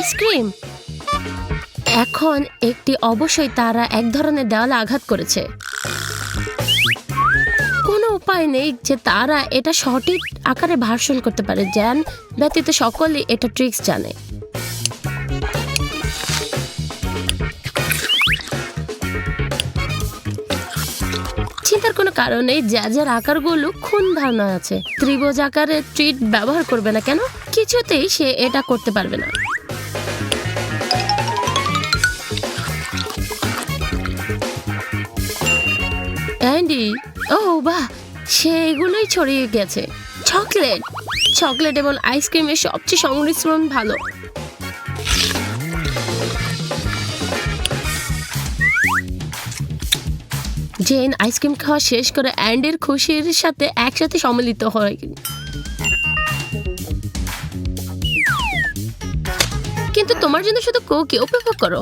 Ice cream. এখন একটি অবশ্যই তারা এক ধরনের দেওয়ালে আঘাত করেছে। কোনো উপায় নেই যে তারা এটা সঠিক আকারে ভার্সন করতে পারে। জ্যান ব্যতীত সকলেই এটা ট্রিক্স জানে। চিন্তার কোনো কারণ নেই, জ্যাজের আকারগুলো খুন ধারণা আছে। ত্রিভুজ আকারের ট্রিট ব্যবহার করবে না কেন? কিছুতেই সে এটা করতে পারবে না। অ্যান্ডি, ও বাহ, সে এগুলোই ছড়িয়ে গেছে। চকলেট, চকলেট এবং আইসক্রিমের সবচেয়ে সংমিশ্রণ ভালো। জেন আইসক্রিম খাওয়া শেষ করে অ্যান্ডির খুশির সাথে একসাথে সম্মিলিত হয়। কিন্তু তোমার জন্য শুধু কুকি, উপভোগ করো।